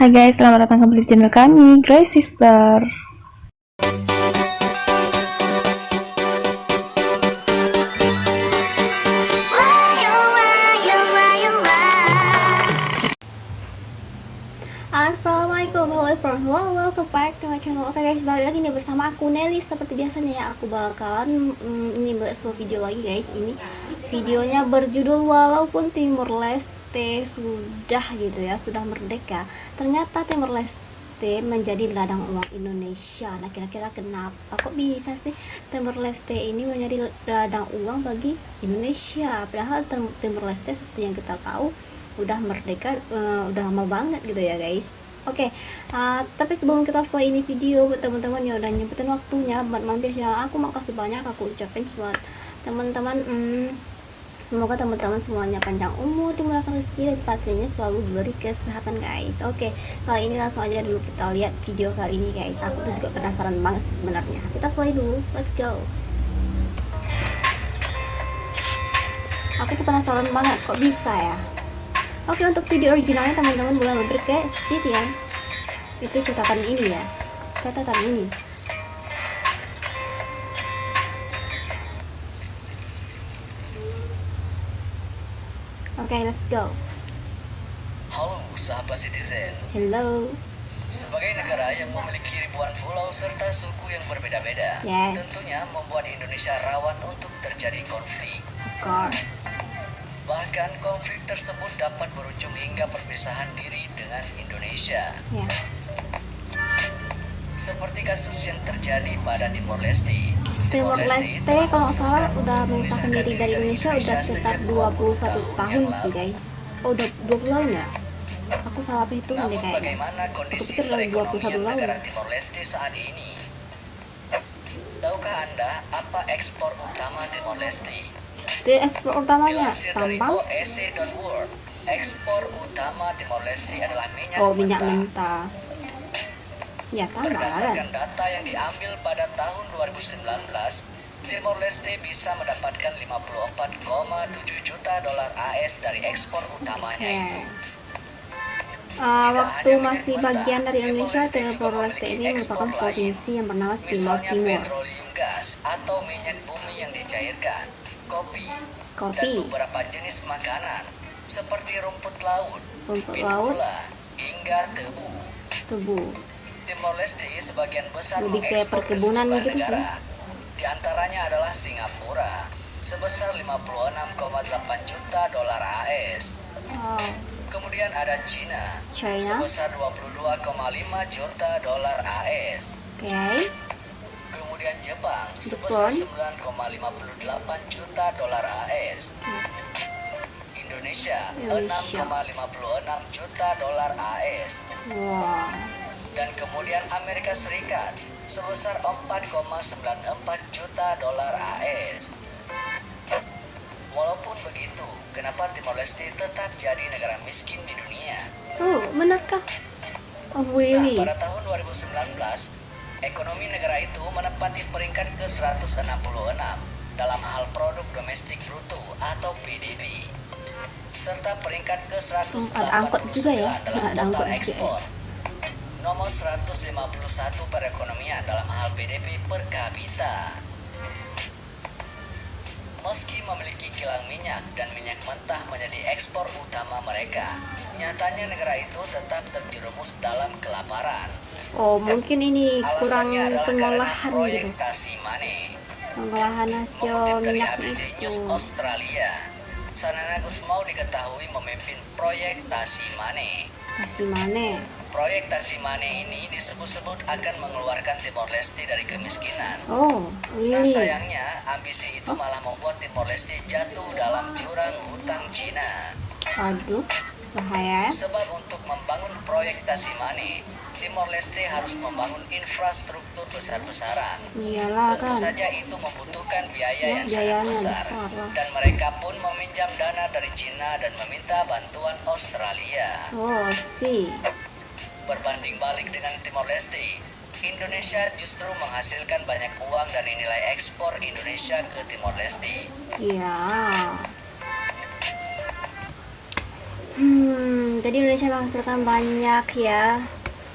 Hai guys, selamat datang kembali di channel kami, Grace Sister. Assalamualaikum warahmatullahi wabarakatuh. Welcome back to my channel. Oke guys, balik lagi nih bersama aku Nelly. Seperti biasanya ya, aku bakalan ini buat sebuah video lagi guys. Ini videonya berjudul walaupun Timor Leste sudah gitu ya, sudah merdeka, ternyata Timor Leste menjadi ladang uang Indonesia. Nah, kira-kira kenapa kok bisa sih Timor Leste ini menjadi ladang uang bagi Indonesia? Padahal Timor Leste seperti yang kita tahu udah merdeka udah lama banget gitu ya guys. Oke, tapi sebelum kita play ini video, buat teman-teman yang udah nyempetin waktunya buat mampir channel aku, makasih banyak aku ucapin buat teman-teman. Semoga teman-teman semuanya panjang umur, dimurahkan rezeki, dan pastinya selalu diberi kesehatan guys. Oke, kali ini langsung aja dulu kita lihat video kali ini guys. Aku tuh juga penasaran banget sih sebenarnya. Kita play dulu, let's go. Aku tuh penasaran banget kok bisa ya. Oke, untuk video originalnya teman-teman boleh mampir ke Citian. Itu catatan ini ya, catatan ini. Oke, let's go. Halo sahabat Citizen. Hello. Sebagai negara yang memiliki ribuan pulau serta suku yang berbeda-beda, Yes. tentunya membuat Indonesia rawan untuk terjadi konflik. Of course. Bahkan konflik tersebut dapat berujung hingga perpisahan diri dengan Indonesia. Ya. Seperti kasus yang terjadi pada Timor Leste. Timor Leste kalau nggak salah udah memisahkan diri dari Indonesia udah sekitar 21 tahun sih guys. Oh, udah 20 tahun ya? Aku salah hitung deh Namun kayaknya. bagaimana kondisi Aku pikir udah 21 perekonomian tahun. negara Timor Leste saat ini? Tahukah Anda apa ekspor utama Timor Leste? Itu ekspor utamanya Dilansir dari tambang. OEC.world, ekspor utama Timor Leste adalah minyak Oh, minyak mentah. mentah. Ya sama Berdasarkan kan. data yang diambil pada tahun 2019, Timor Leste bisa mendapatkan 54,7 juta dolar AS dari ekspor utamanya itu. Waktu masih bagian dari Indonesia, Timor Leste ini merupakan provinsi yang bernama Timor Misalnya Timur. petroleum gas atau minyak bumi yang dicairkan, kopi, dan Kopi, beberapa jenis makanan seperti rumput laut, rumput bit laut, gula, hingga tebu. tebu. Timor Leste sebagian besar Lebih ke mengekspor ke perkebunan sejumlah gitu sih. negara. Di antaranya adalah Singapura sebesar 56,8 juta dolar AS. Wow. Kemudian ada China China. sebesar 22,5 juta dolar AS. Oke. Kemudian Jepang sebesar Jepang. 9,58 juta dolar AS. Indonesia Indonesia. 6,56 juta dolar AS. Wow. Dan kemudian Amerika Serikat sebesar 4,94 juta dolar AS. Walaupun begitu, kenapa Timor Leste tetap jadi negara miskin di dunia? Benarkah? Oh, Nah, really? pada tahun 2019, ekonomi negara itu menempati peringkat ke-166 dalam hal produk domestik bruto atau PDB, serta peringkat Ada angkot ke-189 juga ya? dalam Ada angkot total juga ekspor. Nomor 151 perekonomian dalam hal PDB per kapita. Meski memiliki kilang minyak dan minyak mentah menjadi ekspor utama mereka, nyatanya negara itu tetap terjerumus dalam kelaparan. Oh, mungkin ini kurang Alasannya adalah karena pengolahan proyek gitu. Tasi Mane. Pengolahan hasil Mengutip dari minyaknya ABC News itu. Australia, Sanana Gusmao diketahui memimpin proyek Tasi Mane. Masih mana? Proyek Tasi Mane ini disebut-sebut akan mengeluarkan Timor Leste dari kemiskinan. Oh, Nah, really? sayangnya ambisi itu malah membuat Timor Leste jatuh dalam jurang hutang Cina. Aduh, bahaya. Sebab untuk membangun proyek Tasi Mane, Timor Leste harus membangun infrastruktur besar-besaran. Iyalah Tentu kan. saja itu membutuhkan biaya Ya, yang sangat biayanya besar. besar lah. Dan mereka pun meminjam dana dari Cina dan meminta bantuan Australia. Oh, sih. Berbanding balik dengan Timor Leste, Indonesia justru menghasilkan banyak uang dari nilai ekspor Indonesia ke Timor Leste. Iya. Jadi Indonesia menghasilkan banyak ya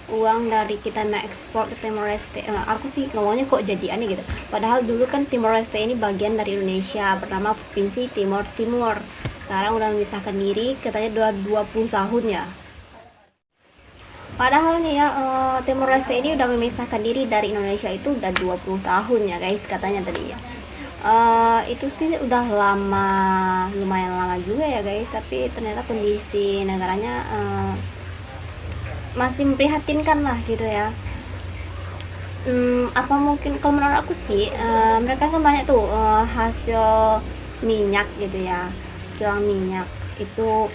uang dari kita mengekspor ke Timor Leste. Aku sih ngomongnya kok jadi aneh gitu. Padahal dulu kan Timor Leste ini bagian dari Indonesia, bernama Provinsi Timor Timur. Sekarang udah memisahkan diri, katanya 20 tahun ya. Padahal nih ya, Timor Leste ini udah memisahkan diri dari Indonesia itu udah 20 tahun ya guys, katanya tadi ya. Itu sih udah lama, lumayan lama juga ya guys, tapi ternyata kondisi negaranya masih memprihatinkan lah gitu ya. Apa mungkin kalau menurut aku sih, mereka kan banyak tuh hasil minyak gitu ya, kilang minyak itu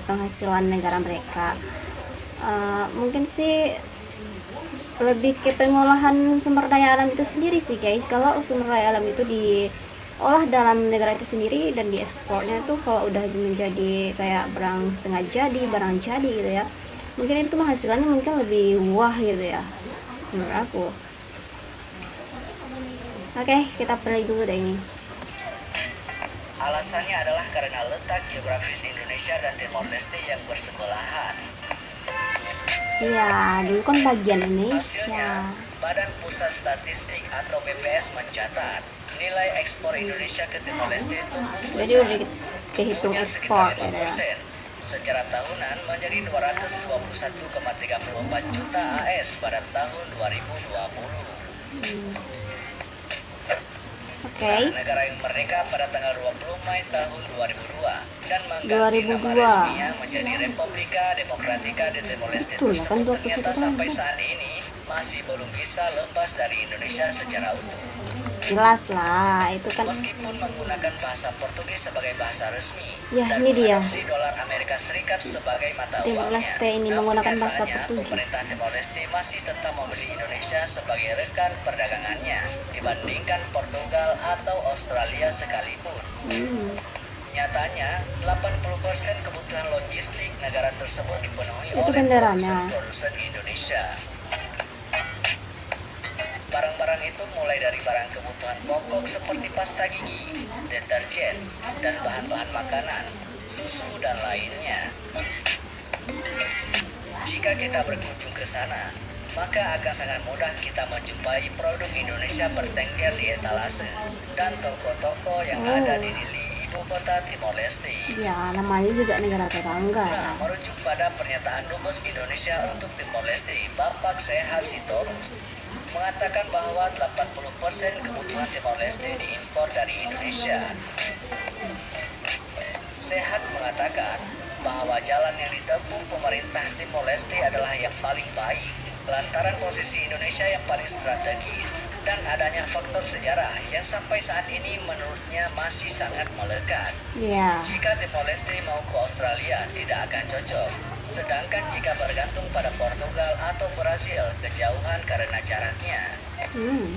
penghasilan negara mereka. Mungkin sih lebih ke pengolahan sumber daya alam itu sendiri sih guys. Kalau sumber daya alam itu diolah dalam negara itu sendiri dan diekspornya tuh kalau udah menjadi kayak barang setengah jadi, barang jadi gitu ya, mungkin itu penghasilannya mungkin lebih wah gitu ya menurut aku. Oke, kita play dulu deh ini. Alasannya adalah karena letak geografis Indonesia dan Timor Leste yang bersebelahan. Iya, dulu kan bagian Hasilnya, Indonesia. Badan Pusat Statistik atau BPS mencatat nilai ekspor Indonesia ke Timor Leste tumbuh Jadi udah pesat, kehitung tumbuhnya ekspor sekitar gitu ya. 5% secara tahunan menjadi 221,34 juta AS pada tahun 2020. Oke. Negara yang merdeka pada tanggal 20 Mei tahun 2002 dan mengganti nama 2002. resminya menjadi Republika Demokratika de Timor Leste Betul, kan tersebut 21 ternyata tahun. sampai saat ini masih belum bisa lepas dari Indonesia secara utuh. Jelas lah, itu kan Meskipun menggunakan bahasa Portugis sebagai bahasa resmi Ya, dan ini dia. mengadopsi dolar Amerika Serikat sebagai mata Timor uangnya, Leste ini namun menggunakan bahasa nyatanya Portugis. pemerintah Timor Leste masih tetap memilih Indonesia sebagai rekan perdagangannya dibandingkan Portugal atau Australia sekalipun. Nyatanya, 80% kebutuhan logistik negara tersebut dipenuhi Itu oleh benderanya. produsen Indonesia. Barang-barang itu mulai dari barang kebutuhan pokok seperti pasta gigi, deterjen, dan bahan-bahan makanan, susu, dan lainnya. Jika kita berkunjung ke sana, maka akan sangat mudah kita menjumpai produk Indonesia bertengger di etalase dan toko-toko yang ada di Dili, ibu kota Timor Leste. ya namanya juga negara tetangga. Nah, merujuk pada pernyataan Dubes Indonesia untuk Timor Leste, Bapak Sehat Sitorus, mengatakan bahwa 80% kebutuhan Timor Leste diimpor dari Indonesia. Sehat mengatakan bahwa jalan yang ditempuh pemerintah Timor Leste adalah yang paling baik, lantaran posisi Indonesia yang paling strategis dan adanya faktor sejarah yang sampai saat ini menurutnya masih sangat melekat. Ya, Jika Timor Leste mau ke Australia tidak akan cocok. Sedangkan jika bergantung pada Portugal atau Brazil, kejauhan karena jaraknya.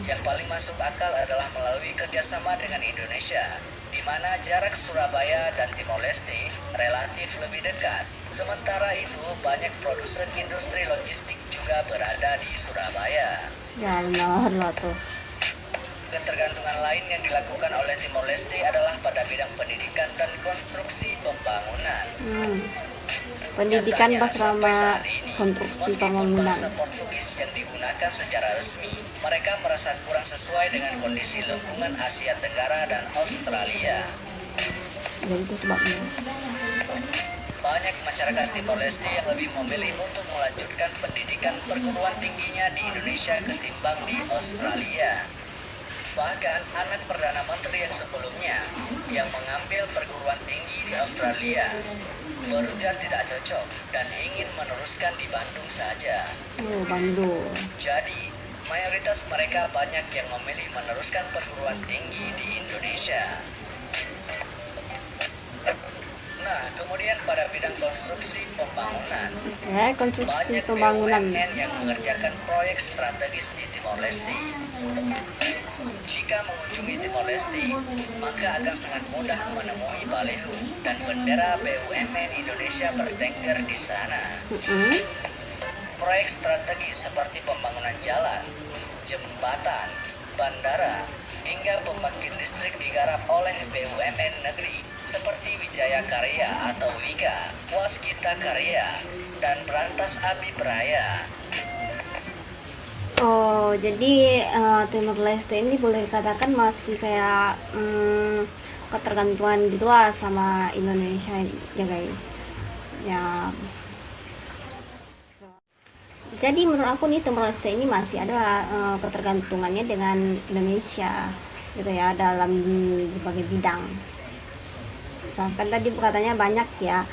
Yang paling masuk akal adalah melalui kerjasama dengan Indonesia, di mana jarak Surabaya dan Timor Leste relatif lebih dekat. Sementara itu, banyak produsen industri logistik juga berada di Surabaya. ya benar lah tuh. Ketergantungan lain yang dilakukan oleh Timor Leste adalah pada bidang pendidikan dan konstruksi pembangunan. Pendidikan Nyatanya, sampai bersama saat ini, konstruksi meskipun pembangunan. bahasa Portugis yang digunakan secara resmi, mereka merasa kurang sesuai dengan kondisi lingkungan Asia Tenggara dan Australia. Jadi itu sebabnya. Banyak masyarakat Timor Leste yang lebih memilih untuk melanjutkan pendidikan perguruan tingginya di Indonesia ketimbang di Australia. Bahkan anak Perdana Menteri yang sebelumnya yang mengambil perguruan tinggi di Australia berujar tidak cocok dan ingin meneruskan di Bandung saja. Oh, Bandung. Jadi, mayoritas mereka banyak yang memilih meneruskan perguruan tinggi di Indonesia. Nah, kemudian pada bidang konstruksi pembangunan, Ya, konstruksi banyak pembangunan. BUMN yang mengerjakan proyek strategis di Timor Leste. Jika mengunjungi Timor Leste, maka akan sangat mudah menemui baleho dan bendera BUMN Indonesia bertengger di sana. Proyek strategis seperti pembangunan jalan, jembatan, bandara, hingga pembangkit listrik digarap oleh BUMN negeri seperti Wijaya Karya atau Wika, Waskita Karya, dan Berantas Api Peraya. Oh, jadi Timor Leste ini boleh dikatakan masih kayak ketergantungan gitu lah sama Indonesia ya guys. Ya. Jadi menurut aku nih Timor Leste ini masih ada ketergantungannya dengan Indonesia gitu ya dalam berbagai bidang. Bahkan tadi katanya banyak ya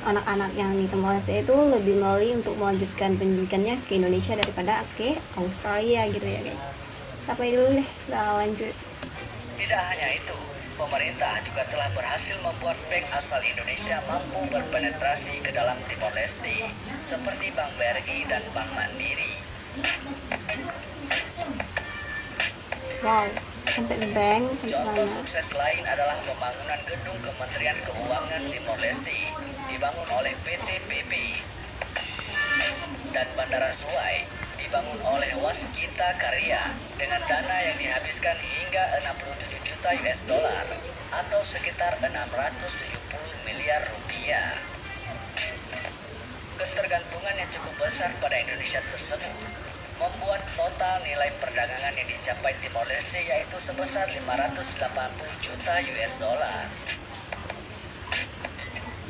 anak-anak yang di Timor Leste itu lebih memilih untuk melanjutkan pendidikannya ke Indonesia daripada ke Australia gitu ya guys. Sampai dulu deh, kita lanjut. Tidak hanya itu, pemerintah juga telah berhasil membuat bank asal Indonesia mampu berpenetrasi ke dalam Timor Leste, seperti Bank BRI dan Bank Mandiri. Wow, sampai bank, sampai Contoh banyak. sukses lain adalah pembangunan gedung Kementerian Keuangan Timor Leste dibangun oleh PT PP dan Bandara Suai dibangun oleh Waskita Karya dengan dana yang dihabiskan hingga 67 juta US dollar atau sekitar 670 miliar rupiah. Ketergantungan yang cukup besar pada Indonesia tersebut membuat total nilai perdagangan yang dicapai Timor Leste yaitu sebesar 580 juta US dollar.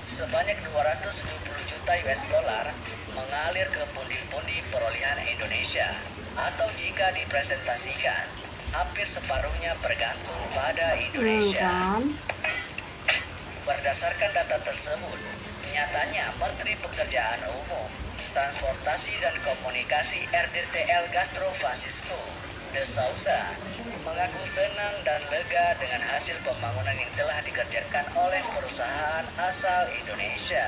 Sebanyak 220 juta US dollar mengalir ke pundi-pundi perolehan Indonesia, atau jika dipresentasikan, hampir separuhnya bergantung pada Indonesia. Berdasarkan data tersebut, nyatanya Menteri Pekerjaan Umum, Transportasi dan Komunikasi RDTL Gastro Francisco de Souza mengaku senang dan lega dengan hasil pembangunan yang telah dikerjakan oleh perusahaan asal Indonesia.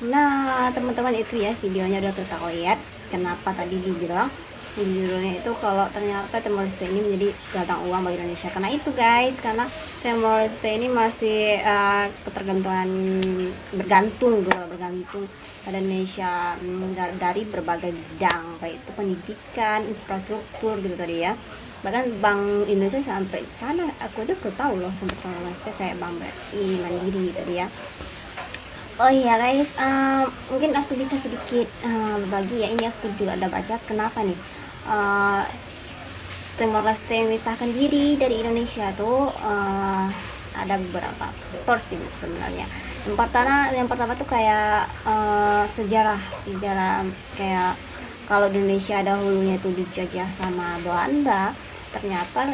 Nah teman-teman, itu ya videonya udah kita lihat. Kenapa tadi dibilang judulnya itu kalau ternyata Timor Leste ini menjadi ladang uang bagi Indonesia, karena itu guys, karena Timor Leste ini masih ketergantungan bergantung pada Indonesia dari berbagai bidang, baik itu pendidikan, infrastruktur gitu tadi ya. Bahkan Bank Indonesia sampai sana, aku aja baru tahu loh sampai Timor Leste kayak Bank BRI, Mandiri tadi ya. Oh iya guys, mungkin aku bisa sedikit berbagi ya. Ini aku juga ada baca kenapa nih Timor Leste memisahkan diri dari Indonesia tuh ada beberapa faktor sih sebenarnya. Yang pertama tuh kayak sejarah kayak kalau di Indonesia dahulunya itu dijajah sama Belanda, ternyata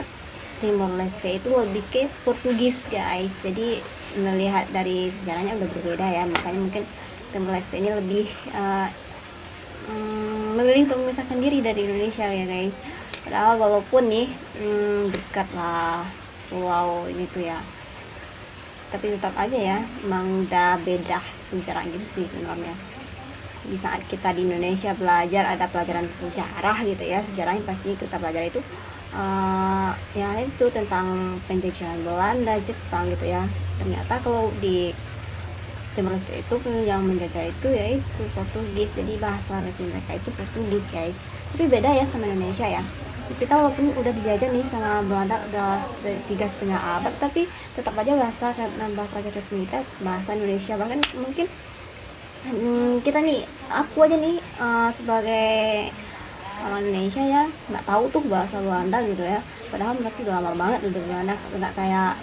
Timor Leste itu lebih ke Portugis guys. Jadi melihat dari sejarahnya udah berbeda ya, makanya mungkin Timor Leste ini lebih memilih untuk memisahkan diri dari Indonesia ya guys. Padahal walaupun nih dekat lah pulau ini tuh ya, tapi tetap aja ya emang udah beda sejarah gitu sih sebenarnya. Di saat kita di Indonesia belajar ada pelajaran sejarah gitu ya, sejarahnya pasti kita belajar itu ya itu tentang penjajahan Belanda, Jepang gitu ya. Ternyata kalau di Timor Leste itu yang menjajah itu yaitu Portugis, jadi bahasa resmi mereka itu Portugis guys. Tapi beda ya sama Indonesia ya. Kita walaupun udah dijajah nih sama Belanda udah 3,5 abad, tapi tetap aja bahasa resmi kita bahasa Indonesia. Bahkan mungkin kita nih, aku aja nih sebagai orang Indonesia ya nggak tahu tuh bahasa Belanda gitu ya, padahal mereka udah lama banget udah Belanda, nggak kayak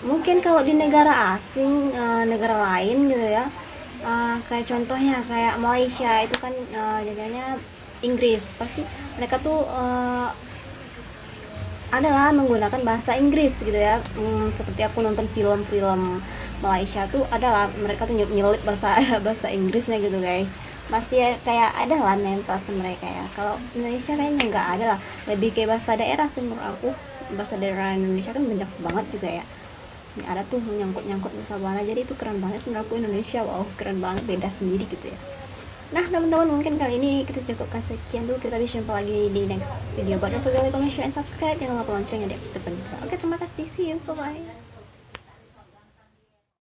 mungkin kalau di negara asing, negara lain gitu ya, kayak contohnya kayak Malaysia itu kan jadinya Inggris, pasti mereka tuh adalah menggunakan bahasa Inggris gitu ya. Seperti aku nonton film-film Malaysia tuh adalah mereka tuh nyelip bahasa Inggrisnya gitu guys. Masih kayak ada lah nempel sama mereka ya. Kalau Indonesia kayaknya nggak ada lah, lebih kayak bahasa daerah sih menurut aku. Bahasa daerah Indonesia kan banyak banget juga ya. Ini ada tuh nyangkut bahasa Belanda, jadi itu keren banget menurut aku Indonesia. Wow, keren banget, beda sendiri gitu ya. Nah teman-teman, mungkin kali ini kita cukupkan sekian dulu. Kita bisa jumpa lagi di next video. Don't forget to like, comment, share, and subscribe. Jangan lupa loncengnya di aktifkan juga. Oke, terima kasih. See you. Bye bye.